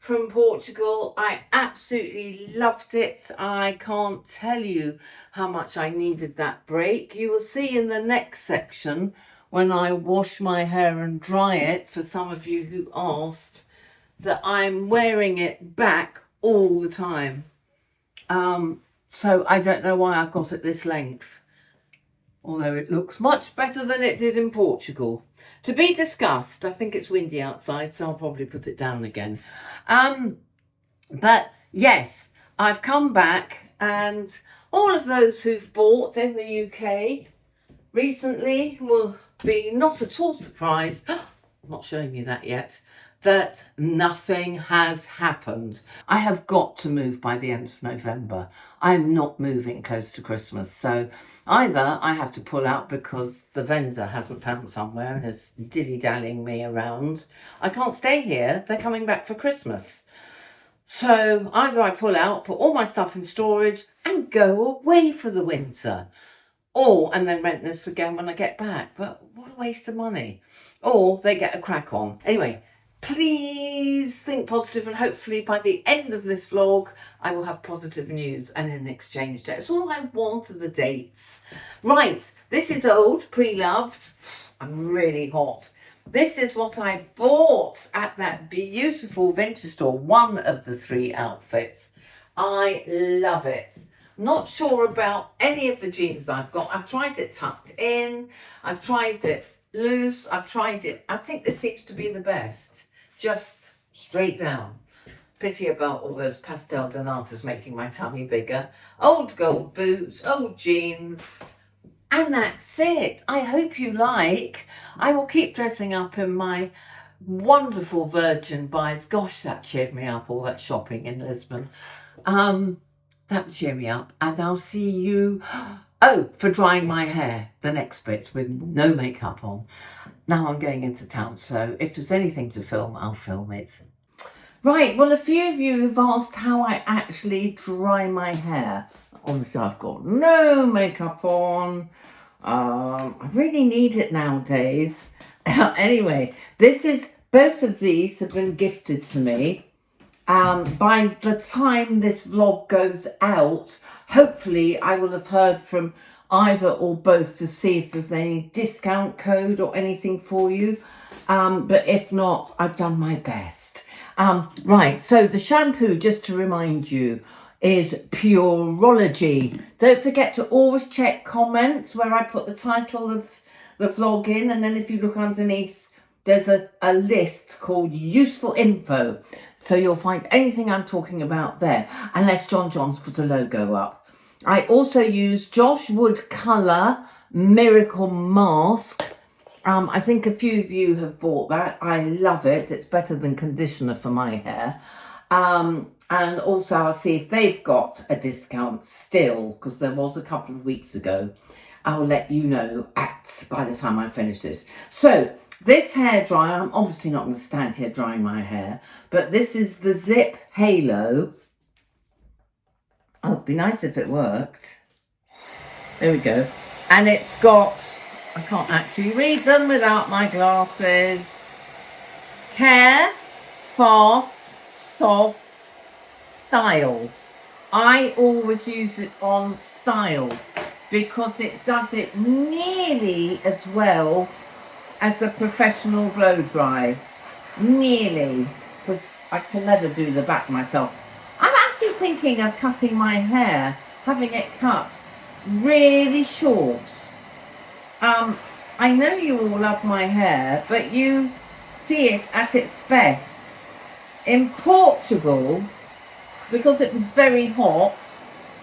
from Portugal. I absolutely loved it. I can't tell you how much I needed that break. You will see in the next section when I wash my hair and dry it, for some of you who asked, that I'm wearing it back all the time. So I don't know why I've got it this length, although it looks much better than it did in Portugal. To be discussed. I think it's windy outside, so I'll probably put it down again. But yes, I've come back, and all of those who've bought in the UK recently will be not at all surprised. I'm not showing you that yet. That nothing has happened. I have got to move by the end of November. I'm not moving close to Christmas. So either I have to pull out because the vendor hasn't found somewhere and is dilly-dallying me around. I can't stay here. They're coming back for Christmas. So either I pull out, put all my stuff in storage and go away for the winter. And then rent this again when I get back. But what a waste of money. Or they get a crack on. Anyway, please think positive, and hopefully by the end of this vlog I will have positive news and an exchange date. It's all I want are the dates. Right, this is old, pre-loved. I'm really hot. This is what I bought at that beautiful vintage store, one of the 3 outfits. I love it. Not sure about any of the jeans I've got. I've tried it tucked in, I've tried it loose, I've tried it. I think this seems to be the best. Just straight down. Pity about all those pastel donatas making my tummy bigger. Old gold boots, old jeans. And that's it. I hope you like. I will keep dressing up in my wonderful virgin buys. Gosh, that cheered me up, all that shopping in Lisbon. That would cheer me up. And I'll see you... for drying my hair, the next bit, with no makeup on. Now I'm going into town, so if there's anything to film, I'll film it. Right, well, a few of you have asked how I actually dry my hair. Obviously, I've got no makeup on. I really need it nowadays. Anyway, both of these have been gifted to me. By the time this vlog goes out, hopefully I will have heard from either or both to see if there's any discount code or anything for you. But if not, I've done my best. Right, so the shampoo, just to remind you, is Pureology. Don't forget to always check comments where I put the title of the vlog in, and then if you look underneath, there's a list called useful info. So you'll find anything I'm talking about there, unless John John's put a logo up. I also use Josh Wood Colour Miracle Mask. I think a few of you have bought that. I love it. It's better than conditioner for my hair. And also I'll see if they've got a discount still, because there was a couple of weeks ago. I'll let you know by the time I finish this. So this hairdryer, I'm obviously not going to stand here drying my hair, but this is the Zip Halo. Oh, it'd be nice if it worked. There we go. And it's got, I can't actually read them without my glasses. Care, fast, soft, style. I always use it on style because it does it nearly as well as a professional blow dry. Nearly, because I can never do the back myself. I'm actually thinking of cutting my hair, having it cut really short. I know you all love my hair, but you see it at its best. In Portugal, because it was very hot,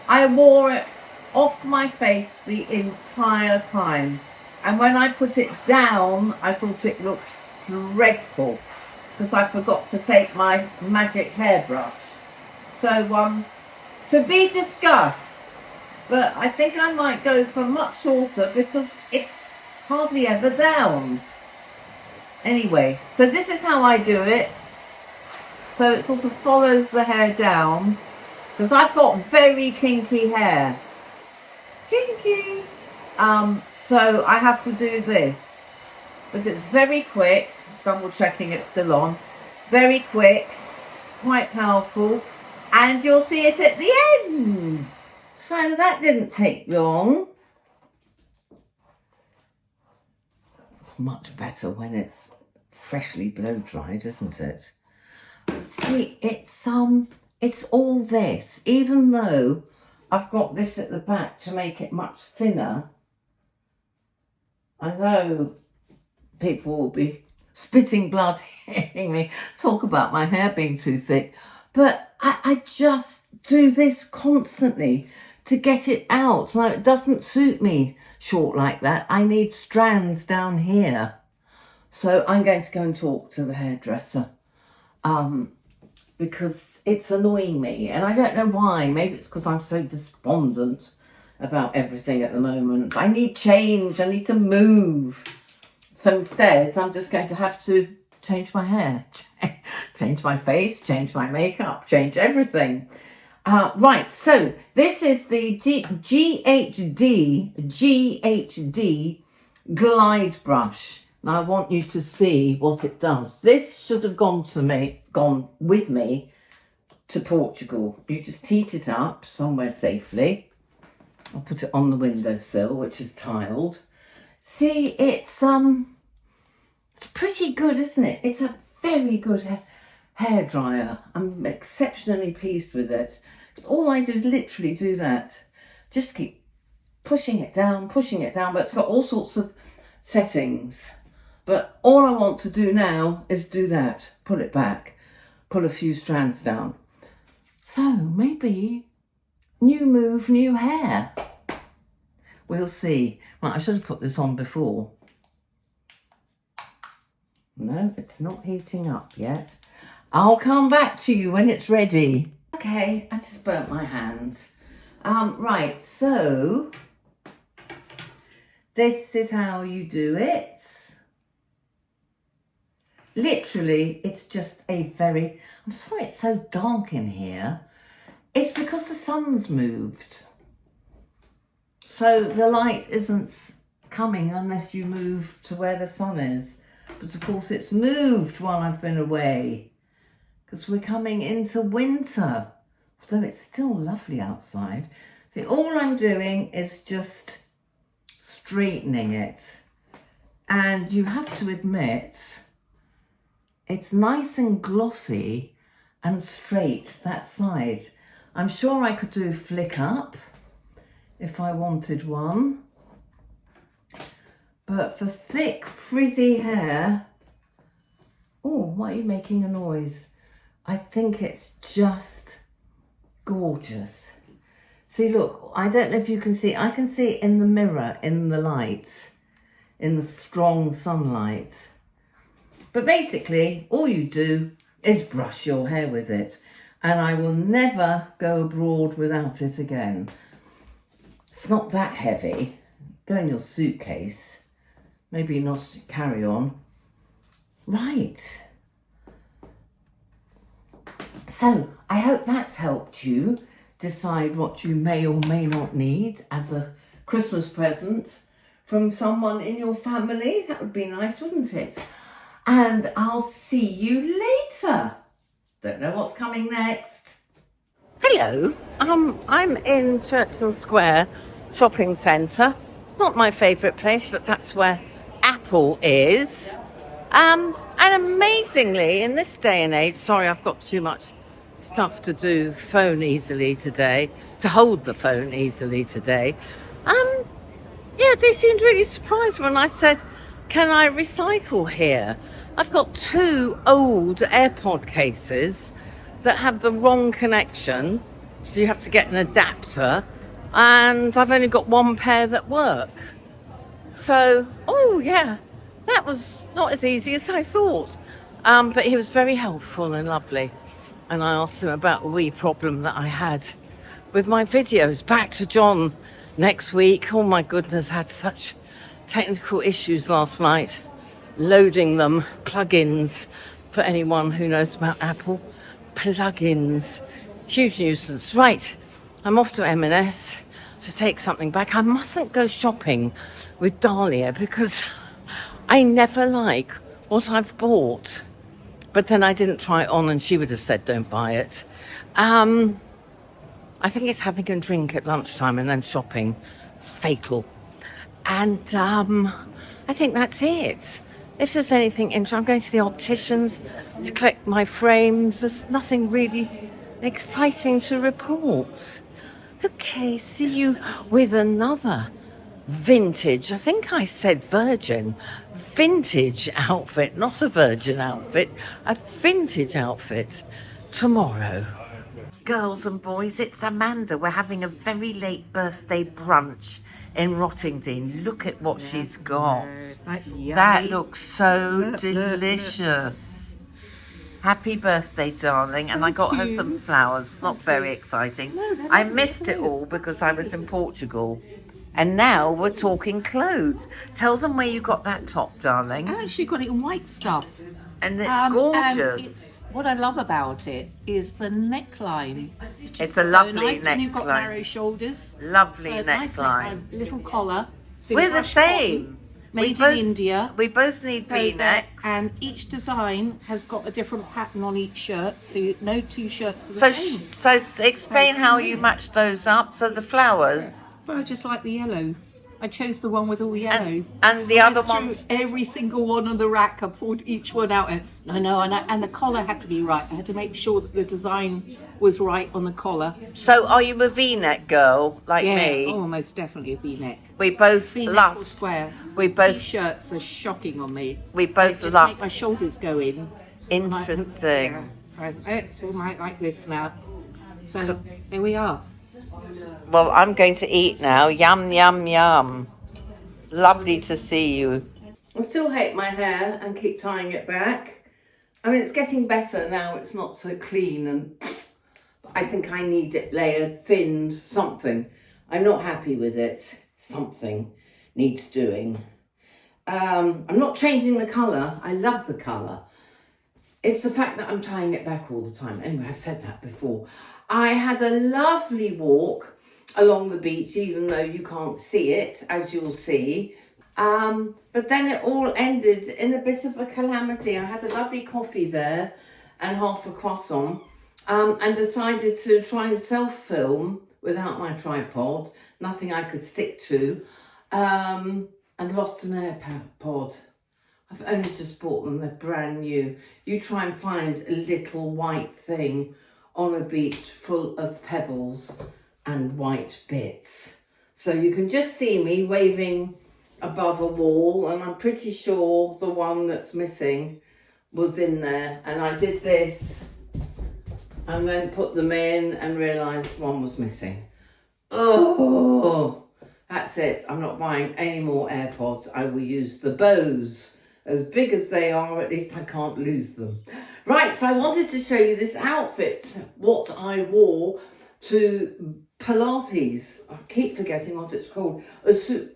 I wore it off my face the entire time. And when I put it down, I thought it looked dreadful because I forgot to take my magic hairbrush. So, to be discussed, but I think I might go for much shorter because it's hardly ever down. Anyway, so this is how I do it. So it sort of follows the hair down because I've got very kinky hair. Kinky! So I have to do this, but it's very quick, double checking it's still on, very quick, quite powerful, and you'll see it at the end. So that didn't take long. It's much better when it's freshly blow dried, isn't it? See, it's all this, even though I've got this at the back to make it much thinner. I know people will be spitting blood hearing me talk about my hair being too thick, but I just do this constantly to get it out. Now, it doesn't suit me short like that. I need strands down here. So I'm going to go and talk to the hairdresser because it's annoying me, and I don't know why. Maybe it's because I'm so despondent about everything at the moment. I need change. I need to move. So instead, I'm just going to have to change my hair, change my face, change my makeup, change everything. Right, so this is the GHD Glide Brush. Now I want you to see what it does. This should have gone with me to Portugal. You just heat it up somewhere safely. I'll put it on the windowsill, which is tiled. See, it's pretty good, isn't it? It's a very good hairdryer. I'm exceptionally pleased with it. All I do is literally do that. Just keep pushing it down, but it's got all sorts of settings. But all I want to do now is do that. Pull it back, pull a few strands down. So maybe new move, new hair. We'll see. Well, I should have put this on before. No, it's not heating up yet. I'll come back to you when it's ready. Okay, I just burnt my hands. Right, so this is how you do it. Literally, it's just I'm sorry it's so dark in here. It's because the sun's moved. So the light isn't coming unless you move to where the sun is. But of course it's moved while I've been away because we're coming into winter. Although it's still lovely outside. See, all I'm doing is just straightening it. And you have to admit, it's nice and glossy and straight, that side. I'm sure I could do flick up if I wanted one. But for thick, frizzy hair, oh, why are you making a noise? I think it's just gorgeous. See, look, I don't know if you can see, I can see it in the mirror, in the light, in the strong sunlight. But basically, all you do is brush your hair with it. And I will never go abroad without it again. It's not that heavy. Go in your suitcase. Maybe not carry on. Right. So, I hope that's helped you decide what you may or may not need as a Christmas present from someone in your family. That would be nice, wouldn't it? And I'll see you later. Don't know what's coming next. Hello, I'm in Churchill Square shopping centre. Not my favourite place, but that's where Apple is. And amazingly, in this day and age, sorry, I've got too much stuff to do to hold the phone easily today. Yeah, they seemed really surprised when I said, can I recycle here? I've got 2 old AirPod cases that have the wrong connection, so you have to get an adapter, and I've only got 1 pair that work. So, oh yeah, that was not as easy as I thought. But he was very helpful and lovely, and I asked him about a wee problem that I had with my videos. Back to John next week. Oh my goodness, had such technical issues last night. Loading them, plugins, for anyone who knows about Apple. Plugins, huge nuisance. Right, I'm off to M&S to take something back. I mustn't go shopping with Dahlia because I never like what I've bought. But then I didn't try it on and she would have said don't buy it. I think it's having a drink at lunchtime and then shopping. Fatal. And I think that's it. If there's anything interesting, I'm going to the opticians to collect my frames. There's nothing really exciting to report. Okay, see you with another vintage, I think I said virgin, vintage outfit, not a virgin outfit, a vintage outfit tomorrow. Girls and boys, it's Amanda. We're having a very late birthday brunch in Rottingdean. Look at what she's got. That looks so delicious. Happy birthday, darling. And I got her some flowers. Not very exciting. I missed it all because I was in Portugal. And now we're talking clothes. Tell them where you got that top, darling. I actually got it in white stuff. And it's gorgeous. It's, what I love about it is the neckline. It's a lovely nice neckline. When you've got narrow shoulders. Lovely so neckline. Nice neckline. Little collar. We're the same. Made in India. We both need V-necks. And each design has got a different pattern on each shirt, so no two shirts are the same. So explain how you match those up. So the flowers. But I just like the yellow. I chose the one with all yellow. And the other one. Every single one on the rack, I pulled each one out. And the collar had to be right. I had to make sure that the design was right on the collar. So are you a V-neck girl like me? Oh, most definitely a V-neck. We both V-neck love. or square. We both. T-shirts are shocking on me. We both they just love. make my shoulders go in. Interesting. Yeah. So it's all right like this now. So there we are. Well, I'm going to eat now. Yum, yum, yum. Lovely to see you. I still hate my hair and keep tying it back. I mean, it's getting better now. It's not so clean, and I think I need it layered, thinned, something. I'm not happy with it. Something needs doing. I'm not changing the colour. I love the colour. It's the fact that I'm tying it back all the time. Anyway, I've said that before. I had a lovely walk along the beach, even though you can't see it, as you'll see. But then it all ended in a bit of a calamity. I had a lovely coffee there and half a croissant, and decided to try and self-film without my tripod, nothing I could stick to, and lost an AirPod. I've only just bought them, they're brand new. You try and find a little white thing on a beach full of pebbles and white bits. So you can just see me waving above a wall, and I'm pretty sure the one that's missing was in there. And I did this and then put them in and realised one was missing. Oh, that's it. I'm not buying any more AirPods. I will use the Bose. As big as they are, at least I can't lose them. Right, so I wanted to show you this outfit, what I wore to Pilates. I keep forgetting what it's called. A sushu?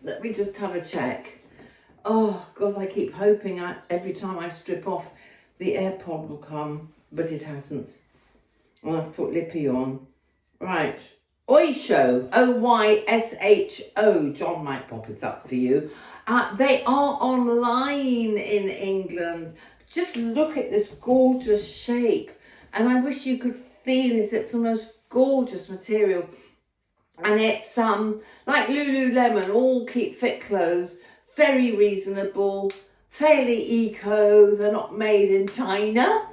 Let me just have a check. Oh, God, I keep hoping every time I strip off, the AirPod will come, but it hasn't. I'll have to put Lippy on. Right. Oysho, O-Y-S-H-O. John might pop it up for you. They are online in England. Just look at this gorgeous shape. And I wish you could feel it. It's the most gorgeous material. And it's like Lululemon, all keep fit clothes. Very reasonable, fairly eco. They're not made in China.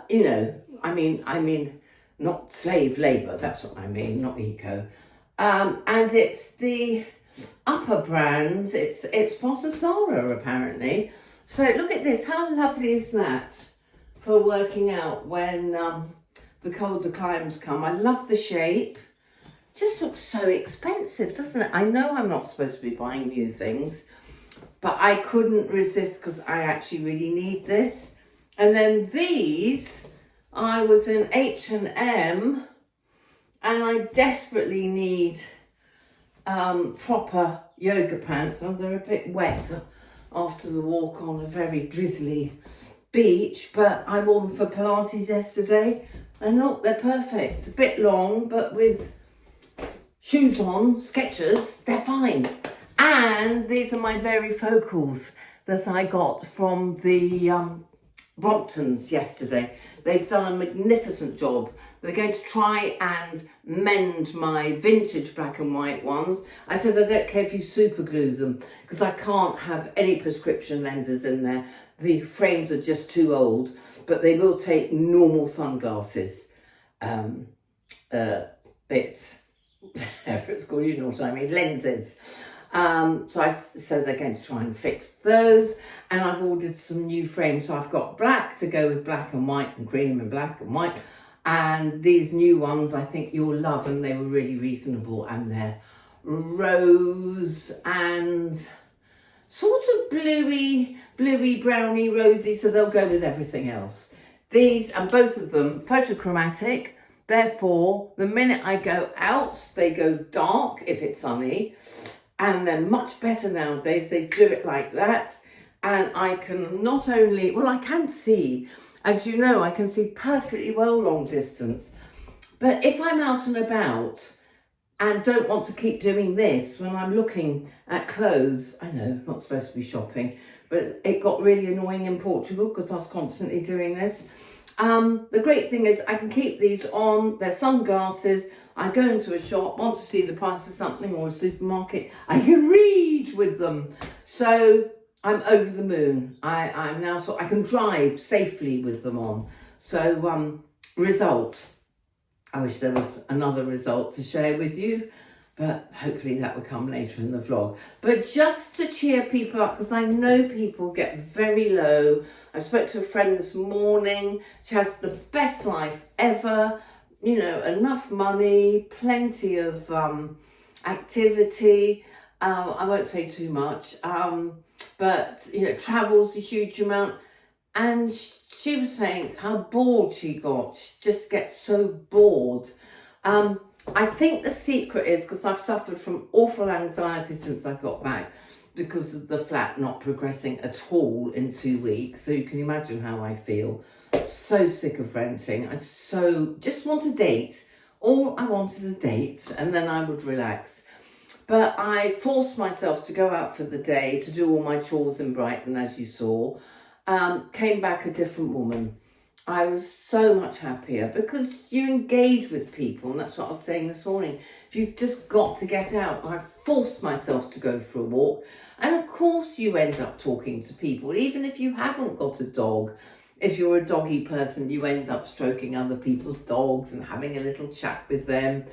You know, I mean, not slave labour, that's what I mean, not eco. And it's the upper brand, it's part of Zara apparently. So look at this, how lovely is that for working out when the colder climes come. I love the shape. Just looks so expensive, doesn't it? I know I'm not supposed to be buying new things, but I couldn't resist because I actually really need this. And then these, I was in H&M, and I desperately need proper yoga pants. And they're a bit wet after the walk on a very drizzly beach, but I wore them for Pilates yesterday. And look, they're perfect. A bit long, but with shoes on, Skechers, they're fine. And these are my varifocals that I got from the Bromptons yesterday. They've done a magnificent job. They're going to try and mend my vintage black and white ones. I said I don't care if you super glue them because I can't have any prescription lenses in there. The frames are just too old, but they will take normal sunglasses. Bits, whatever it's called, you know what I mean, lenses. So they're going to try and fix those, and I've ordered some new frames. So I've got black to go with black and white and cream and black and white, and these new ones I think you'll love, and they were really reasonable, and they're rose and sort of bluey, browny, rosy, so they'll go with everything else. These, and both of them, photochromatic. Therefore, the minute I go out, they go dark if it's sunny, and they're much better nowadays. They do it like that, and I can not only, well, I can see, as you know, I can see perfectly well long distance, but if I'm out and about and don't want to keep doing this when I'm looking at clothes, I know, not supposed to be shopping, but it got really annoying in Portugal because I was constantly doing this. The great thing is I can keep these on. They're sunglasses. I go into a shop, want to see the price of something, or a supermarket, I can read with them. So I'm over the moon. I'm now, so I can drive safely with them on. So result. I wish there was another result to share with you, but hopefully that will come later in the vlog. But just to cheer people up, because I know people get very low. I spoke to a friend this morning. She has the best life ever, you know, enough money, plenty of activity. I won't say too much, but, you know, travels a huge amount. And she was saying how bored she got. She just gets so bored. I think the secret is, because I've suffered from awful anxiety since I got back, because of the flat not progressing at all in 2 weeks. So you can imagine how I feel. So sick of renting. I so just want a date. All I want is a date, and then I would relax. But I forced myself to go out for the day to do all my chores in Brighton, as you saw. Came back a different woman. I was so much happier because you engage with people, and that's what I was saying this morning. You've just got to get out. I forced myself to go for a walk, and of course you end up talking to people, even if you haven't got a dog. If you're a doggy person, you end up stroking other people's dogs and having a little chat with them.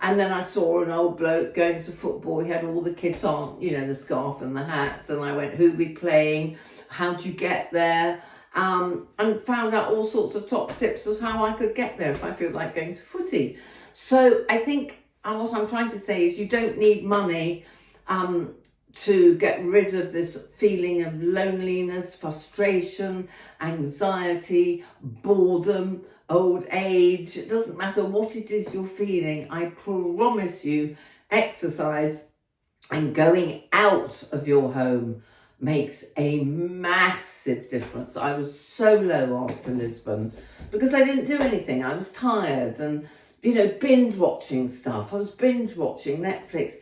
And then I saw an old bloke going to football. He had all the kids on, you know, the scarf and the hats, and I went, who are we playing? How'd you get there? And found out all sorts of top tips as how I could get there if I feel like going to footy. So I think what I'm trying to say is you don't need money to get rid of this feeling of loneliness, frustration, anxiety, boredom, old age. It doesn't matter what it is you're feeling. I promise you, exercise and going out of your home makes a massive difference. I was so low after Lisbon because I didn't do anything. I was tired and, you know, binge watching stuff. I was binge watching Netflix.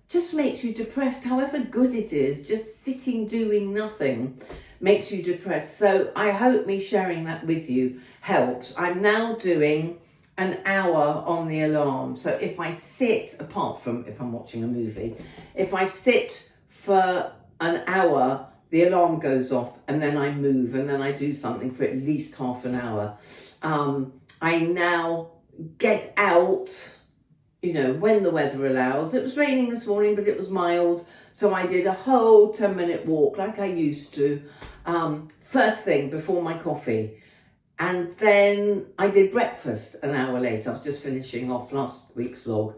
Just makes you depressed. However good it is, just sitting doing nothing makes you depressed. So I hope me sharing that with you helps. I'm now doing an hour on the alarm. So if I sit, apart from if I'm watching a movie, if I sit for an hour, the alarm goes off, and then I move, and then I do something for at least half an hour. I now get out, you know, when the weather allows. It was raining this morning, but it was mild, so I did a whole 10-minute walk like I used to, first thing before my coffee. And then I did breakfast an hour later. I was just finishing off last week's vlog.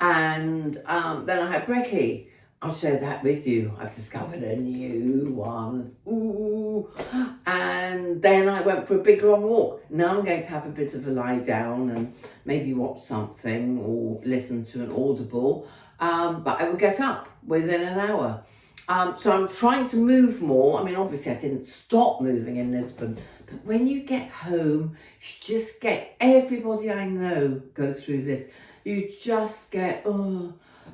And then I had brekkie. I'll share that with you. I've discovered a new one. Ooh. And then I went for a big long walk. Now I'm going to have a bit of a lie down and maybe watch something or listen to an audible. But I will get up within an hour. So I'm trying to move more. I mean, obviously I didn't stop moving in Lisbon. But when you get home, you just get everybody I know go through this. You just get,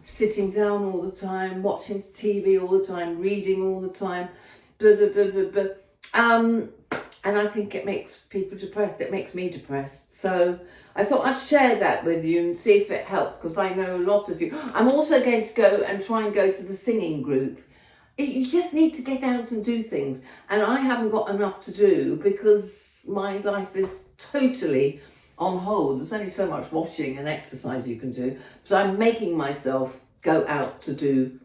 sitting down all the time, watching TV all the time, reading all the time, blah, blah, blah, blah, blah. And I think it makes people depressed. It makes me depressed. So I thought I'd share that with you and see if it helps, because I know a lot of you. I'm also going to go and try and go to the singing group. You just need to get out and do things. And I haven't got enough to do because my life is totally on hold. There's only so much washing and exercise you can do. So I'm making myself go out to do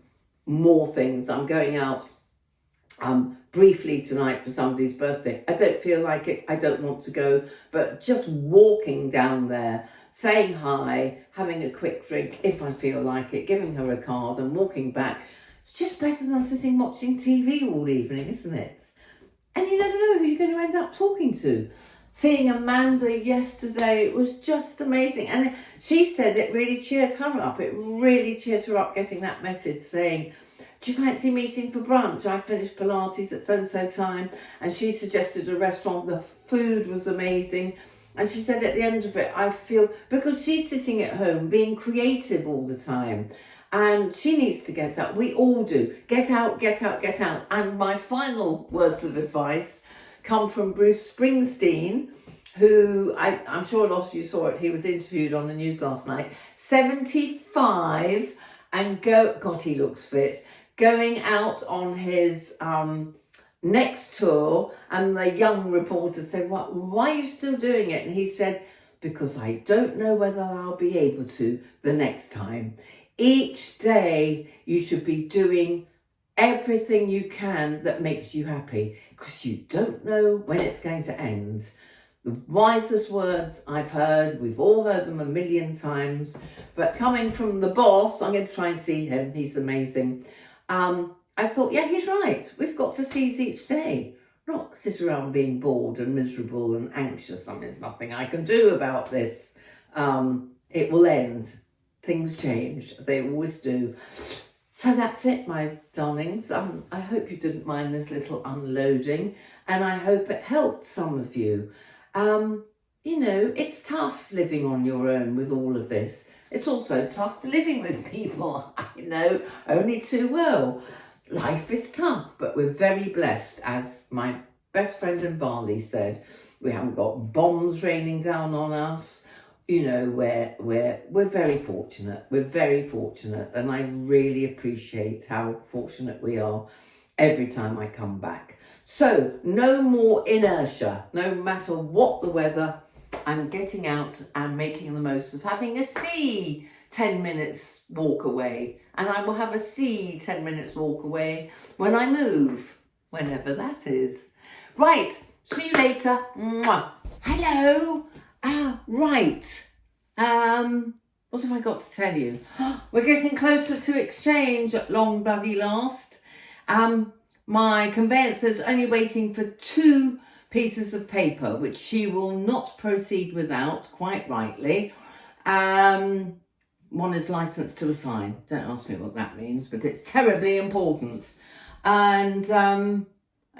more things. I'm going out briefly tonight for somebody's birthday. I don't feel like it. I don't want to go. But just walking down there, saying hi, having a quick drink if I feel like it, giving her a card and walking back. It's just better than sitting watching TV all evening, isn't it? And you never know who you're going to end up talking to. Seeing Amanda yesterday, it was just amazing. And she said it really cheered her up. It really cheered her up getting that message saying, do you fancy meeting for brunch? I finished Pilates at so-and-so time. And she suggested a restaurant. The food was amazing. And she said at the end of it, I feel, because she's sitting at home being creative all the time. And she needs to get up. We all do. Get out, get out, get out. And my final words of advice come from Bruce Springsteen, who I'm sure a lot of you saw it. He was interviewed on the news last night. 75 and God, he looks fit. Going out on his next tour, and the young reporter said, why are you still doing it? And he said, because I don't know whether I'll be able to the next time. Each day you should be doing everything you can that makes you happy, because you don't know when it's going to end. The wisest words I've heard, we've all heard them a million times, but coming from the boss, I'm going to try and see him, he's amazing. I thought, yeah, he's right. We've got to seize each day, not sit around being bored and miserable and anxious. I mean, there's nothing I can do about this. It will end. Things change. They always do. So that's it, my darlings. I hope you didn't mind this little unloading, and I hope it helped some of you. You know, it's tough living on your own with all of this. It's also tough living with people. I know only too well. Life is tough, but we're very blessed. As my best friend in Bali said, we haven't got bombs raining down on us. You know, we're very fortunate. We're very fortunate, and I really appreciate how fortunate we are every time I come back. So no more inertia, no matter what the weather. I'm getting out and making the most of having a sea 10 minutes walk away, and I will have a sea 10 minutes walk away when I move, whenever that is. Right, see you later. Mwah. Hello. Right. What have I got to tell you? We're getting closer to exchange at long bloody last. My conveyancer's only waiting for 2 pieces of paper, which she will not proceed without, quite rightly. One is licence to assign. Don't ask me what that means, but it's terribly important.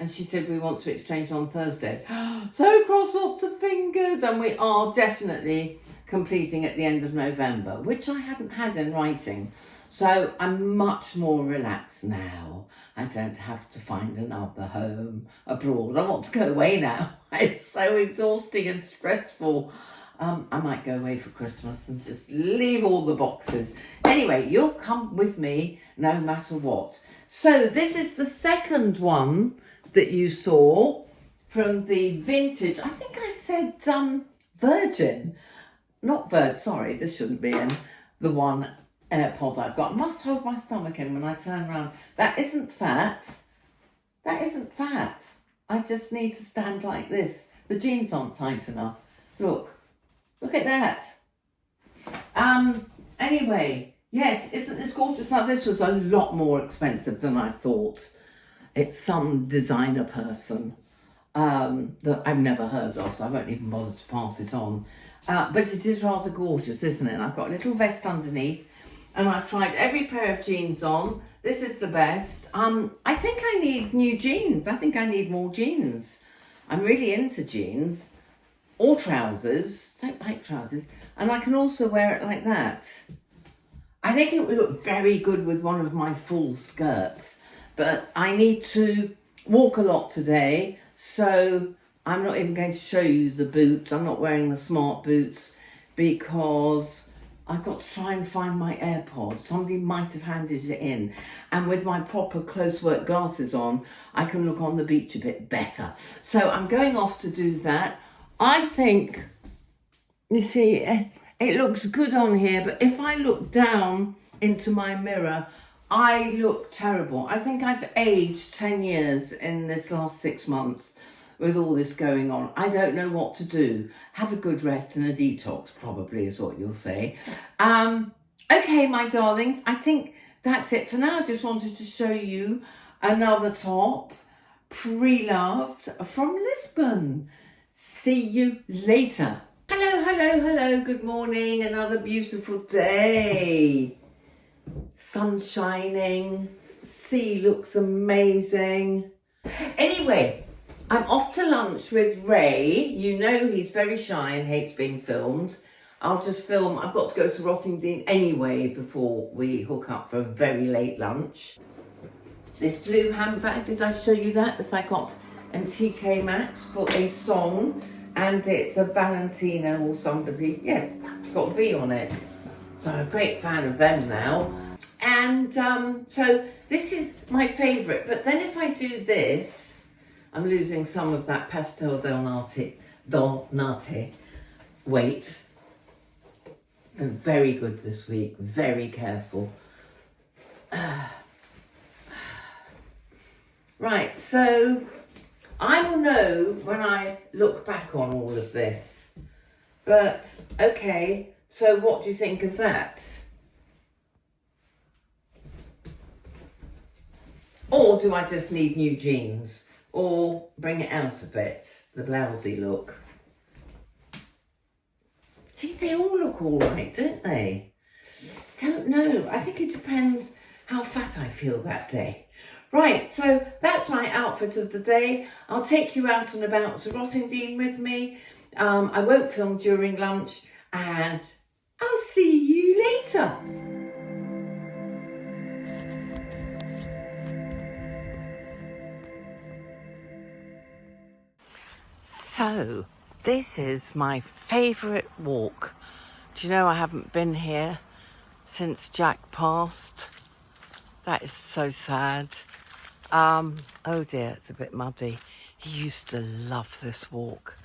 And she said we want to exchange on Thursday. So cross lots of fingers, and we are definitely completing at the end of November, which I hadn't had in writing. So I'm much more relaxed now. I don't have to find another home abroad. I want to go away now. It's so exhausting and stressful. I might go away for Christmas and just leave all the boxes. Anyway, you'll come with me no matter what. So this is the second one that you saw from the vintage. I think I said Virgin. Not Virgin, sorry, this shouldn't be in the one AirPod I've got. I must hold my stomach in when I turn around. That isn't fat. That isn't fat. I just need to stand like this. The jeans aren't tight enough. Look at that. Anyway, yes, isn't this gorgeous? Now, this was a lot more expensive than I thought. It's some designer person that I've never heard of, so I won't even bother to pass it on. But it is rather gorgeous, isn't it? And I've got a little vest underneath, and I've tried every pair of jeans on. This is the best. I think I need new jeans. I think I need more jeans. I'm really into jeans. or trousers. Don't like trousers. And I can also wear it like that. I think it would look very good with one of my full skirts, but I need to walk a lot today, so I'm not even going to show you the boots. I'm not wearing the smart boots because I've got to try and find my AirPod. Somebody might have handed it in, and with my proper close work glasses on, I can look on the beach a bit better. So I'm going off to do that. I think, you see, it looks good on here, but if I look down into my mirror, I look terrible. I think I've aged 10 years in this last 6 months with all this going on. I don't know what to do. Have a good rest and a detox, probably, is what you'll say. Okay, my darlings, I think that's it for now. I just wanted to show you another top, pre-loved, from Lisbon. See you later. Hello, hello, hello, good morning, another beautiful day. Sun shining, sea looks amazing. Anyway, I'm off to lunch with Ray. You know he's very shy and hates being filmed. I'll just film, I've got to go to Rottingdean anyway before we hook up for a very late lunch. This blue handbag, did I show you that I got in TK Maxx for a song? And it's a Valentino or somebody. Yes, it's got V on it. So I'm a great fan of them now. And so this is my favourite. But then if I do this, I'm losing some of that pastel del nate weight. I'm very good this week. Very careful. Right, so I will know when I look back on all of this. But, okay, so what do you think of that? Or do I just need new jeans? Or bring it out a bit, the blousey look? See, they all look all right, don't they? Don't know. I think it depends how fat I feel that day. Right, so that's my outfit of the day. I'll take you out and about to Rottingdean with me. I won't film during lunch, and I'll see you later. So, this is my favourite walk. Do you know I haven't been here since Jack passed? That is so sad. Oh dear, it's a bit muddy. He used to love this walk.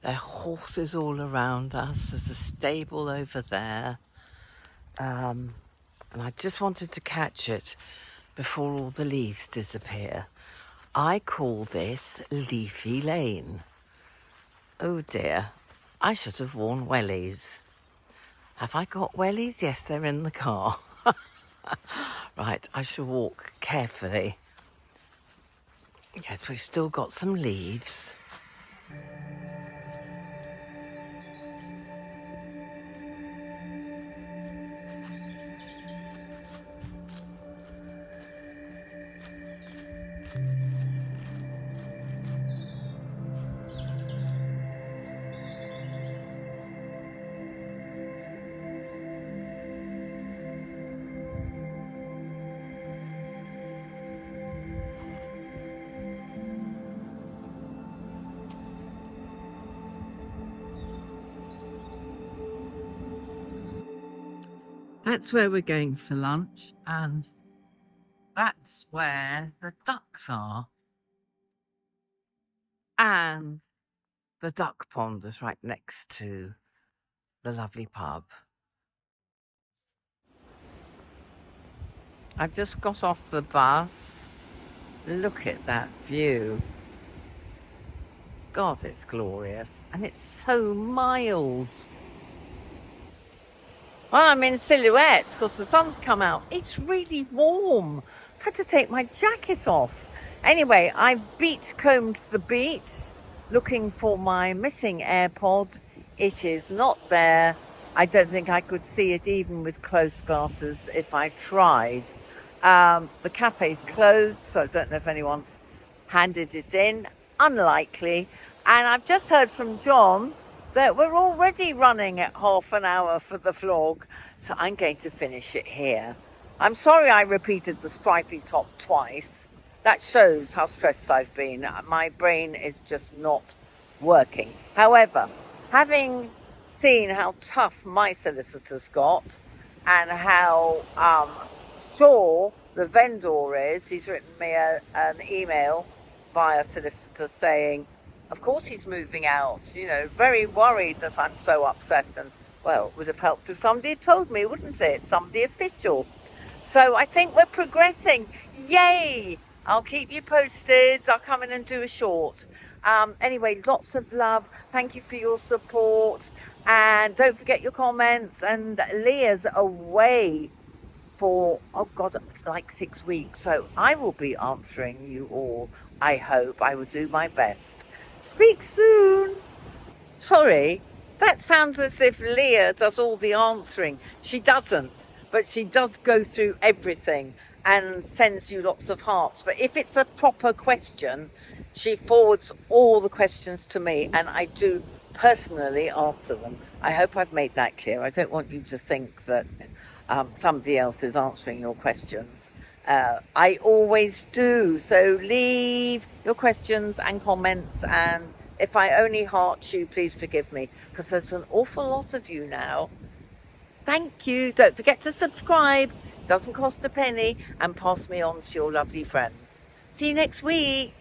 There are horses all around us. There's a stable over there. And I just wanted to catch it before all the leaves disappear. I call this Leafy Lane. Oh dear, I should have worn wellies. Have I got wellies? Yes, they're in the car. Right, I shall walk carefully. Yes, we've still got some leaves. That's where we're going for lunch, and that's where the ducks are. And the duck pond is right next to the lovely pub. I've just got off the bus. Look at that view. God, it's glorious. And it's so mild. Well, I'm in silhouette because the sun's come out. It's really warm. I've had to take my jacket off. Anyway, I beach-combed the beach looking for my missing AirPod. It is not there. I don't think I could see it even with close glasses if I tried. The cafe's closed, so I don't know if anyone's handed it in. Unlikely. And I've just heard from John that we're already running at half an hour for the vlog, so I'm going to finish it here. I'm sorry I repeated the stripy top twice. That shows how stressed I've been. My brain is just not working. However, having seen how tough my solicitor's got and how sure the vendor is, he's written me an email via solicitor saying, of course he's moving out, very worried that I'm so upset. And, well, it would have helped if somebody had told me, wouldn't it? Somebody official. So I think we're progressing. Yay! I'll keep you posted. I'll come in and do a short. Anyway, lots of love. Thank you for your support. And don't forget your comments. And Leah's away for, oh God, like 6 weeks. So I will be answering you all. I hope. I will do my best. Speak soon. Sorry, that sounds as if Leah does all the answering. She doesn't, but she does go through everything and sends you lots of hearts. But if it's a proper question, she forwards all the questions to me, and I do personally answer them. I hope I've made that clear. I don't want you to think that somebody else is answering your questions. I always do. So leave your questions and comments, and if I only heart you, please forgive me, because there's an awful lot of you now. Thank you. Don't forget to subscribe. Doesn't cost a penny, and pass me on to your lovely friends. See you next week.